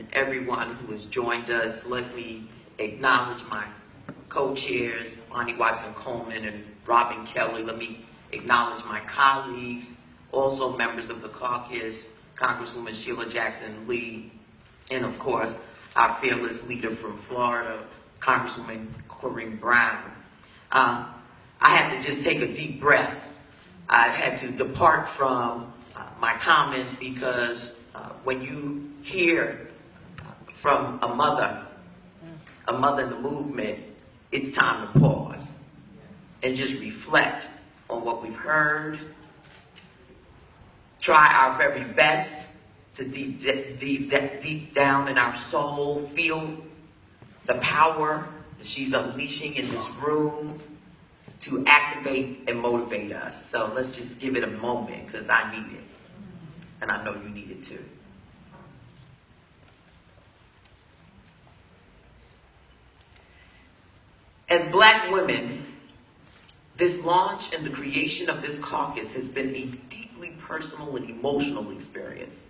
and everyone who has joined us. Let me acknowledge my co-chairs, Bonnie Watson Coleman and Robin Kelly. Let me acknowledge my colleagues, also members of the caucus, Congresswoman Sheila Jackson Lee, and of course, our fearless leader from Florida, Congresswoman Corinne Brown. I had to just take a deep breath. I had to depart from my comments because when you hear from a mother in the movement, it's time to pause and just reflect on what we've heard. Try our very best to deep down in our soul, feel the power that she's unleashing in this room to activate and motivate us. So let's just give it a moment, because I need it. And I know you need it too. As Black women, this launch and the creation of this caucus has been a deeply personal and emotional experience,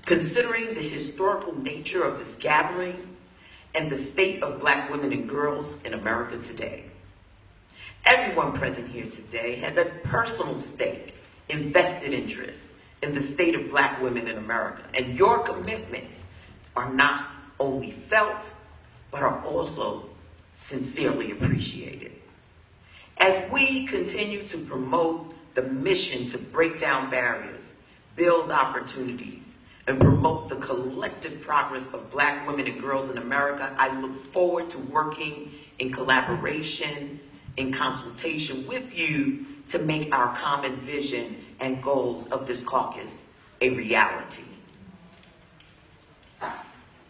considering the historical nature of this gathering and the state of Black women and girls in America today. Everyone present here today has a personal stake, invested interest in the state of Black women in America, and your commitments are not only felt, but are also sincerely appreciated. As we continue to promote the mission to break down barriers, build opportunities, and promote the collective progress of Black women and girls in America, I look forward to working in collaboration, in consultation with you to make our common vision and goals of this caucus a reality.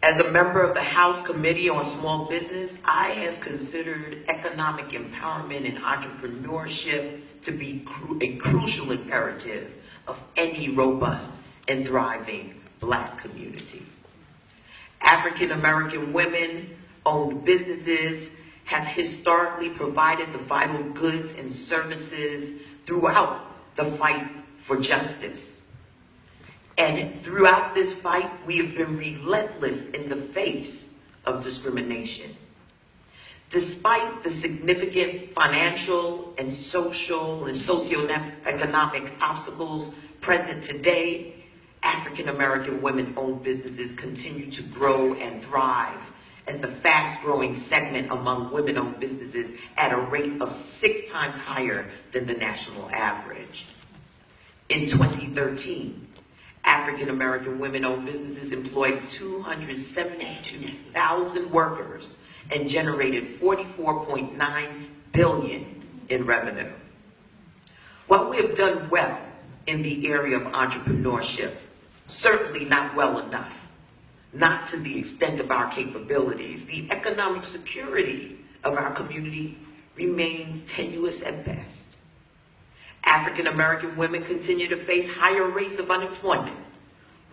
As a member of the House Committee on Small Business, I have considered economic empowerment and entrepreneurship to be a crucial imperative of any robust and thriving Black community. African American women-owned businesses have historically provided the vital goods and services throughout the fight for justice. And throughout this fight, we have been relentless in the face of discrimination. Despite the significant financial and social and socioeconomic obstacles present today, African American women-owned businesses continue to grow and thrive as the fast-growing segment among women-owned businesses at a rate of 6 times higher than the national average. In 2013, African American women-owned businesses employed 272,000 workers and generated $44.9 billion in revenue. While we have done well in the area of entrepreneurship, certainly not well enough, not to the extent of our capabilities, the economic security of our community remains tenuous at best. African American women continue to face higher rates of unemployment,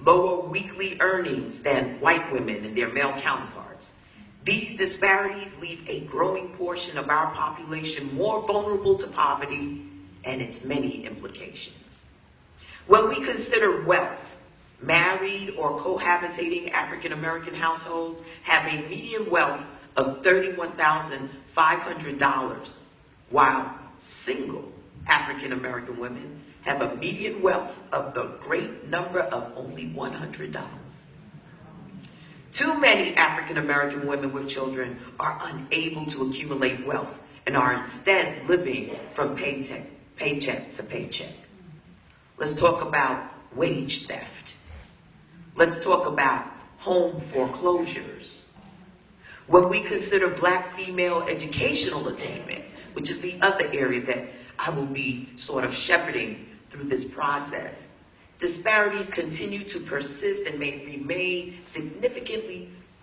lower weekly earnings than white women and their male counterparts. These disparities leave a growing portion of our population more vulnerable to poverty and its many implications. When we consider wealth, married or cohabitating African American households have a median wealth of $31,500, while single African American women have a median wealth of the great number of only $100. Too many African American women with children are unable to accumulate wealth and are instead living from paycheck to paycheck. Let's talk about wage theft. Let's talk about home foreclosures. When we consider Black female educational attainment, which is the other area that I will be sort of shepherding through this process, disparities continue to persist and may remain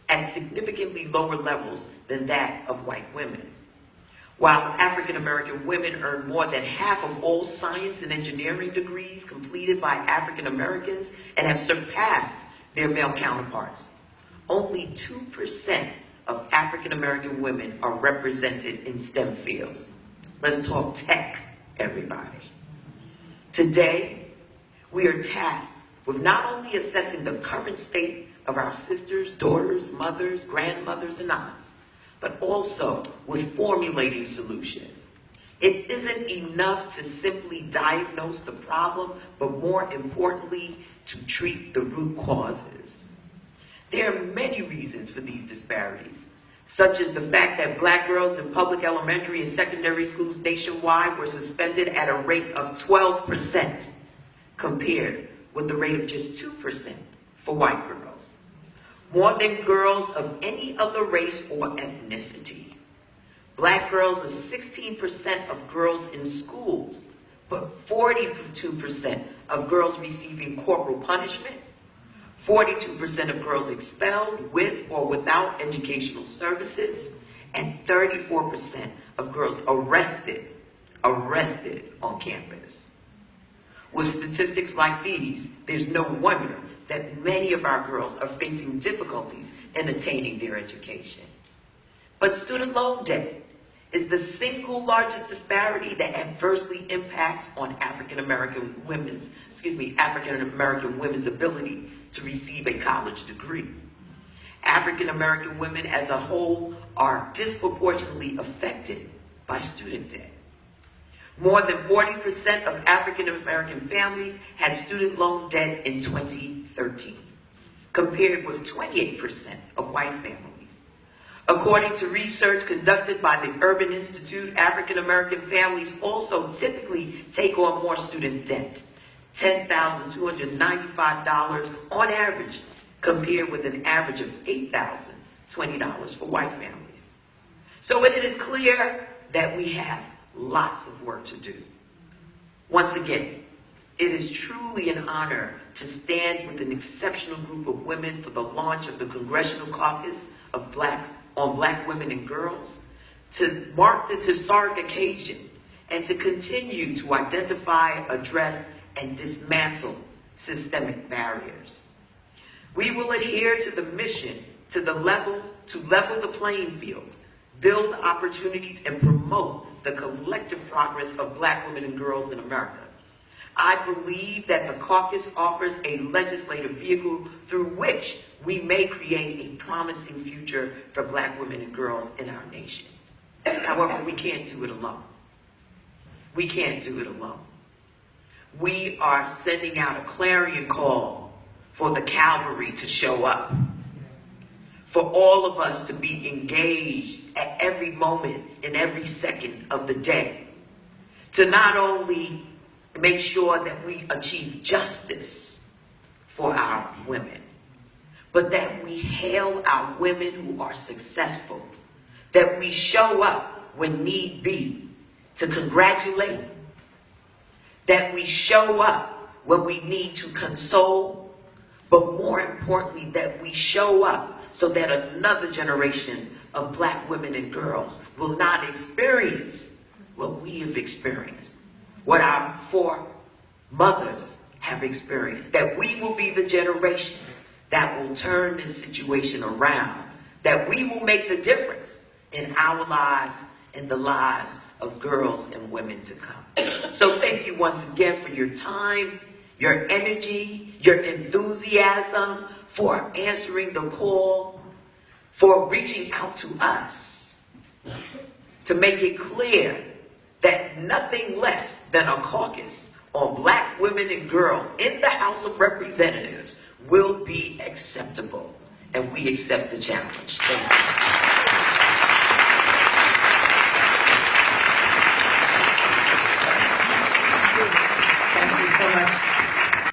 at significantly lower levels than that of white women. While African American women earn more than half of all science and engineering degrees completed by African Americans and have surpassed their male counterparts, only 2% of African American women are represented in STEM fields. Let's talk tech, everybody. Today, we are tasked with not only assessing the current state of our sisters, daughters, mothers, grandmothers, and aunts, but also with formulating solutions. It isn't enough to simply diagnose the problem, but more importantly, to treat the root causes. There are many reasons for these disparities, such as the fact that Black girls in public elementary and secondary schools nationwide were suspended at a rate of 12%, compared with the rate of just 2% for white girls. More than girls of any other race or ethnicity. Black girls are 16% of girls in schools, but 42% of girls receiving corporal punishment, 42% of girls expelled with or without educational services, and 34% of girls arrested on campus. With statistics like these, there's no wonder that many of our girls are facing difficulties in attaining their education. But student loan debt is the single largest disparity that adversely impacts on African American women's ability to receive a college degree. African American women as a whole are disproportionately affected by student debt. More than 40% of African American families had student loan debt in 2013, compared with 28% of white families. According to research conducted by the Urban Institute, African American families also typically take on more student debt, $10,295 on average, compared with an average of $8,020 for white families. So it is clear that we have lots of work to do. Once again, it is truly an honor to stand with an exceptional group of women for the launch of the Congressional Caucus on Black women and girls, to mark this historic occasion and to continue to identify, address, and dismantle systemic barriers. We will adhere to the mission to level the playing field, build opportunities, and promote the collective progress of Black women and girls in America. I believe that the caucus offers a legislative vehicle through which we may create a promising future for Black women and girls in our nation. However, we can't do it alone. We can't do it alone. We are sending out a clarion call for the cavalry to show up, for all of us to be engaged at every moment and every second of the day, to not only make sure that we achieve justice for our women, but that we hail our women who are successful, that we show up when need be to congratulate, that we show up when we need to console, but more importantly, that we show up so that another generation of Black women and girls will not experience what we have experienced, what our foremothers have experienced, that we will be the generation that will turn this situation around, that we will make the difference in our lives and the lives of girls and women to come. So thank you once again for your time, your energy, your enthusiasm, for answering the call, for reaching out to us, to make it clear that nothing less than a caucus on Black women and girls in the House of Representatives will be acceptable. And we accept the challenge. Thank you.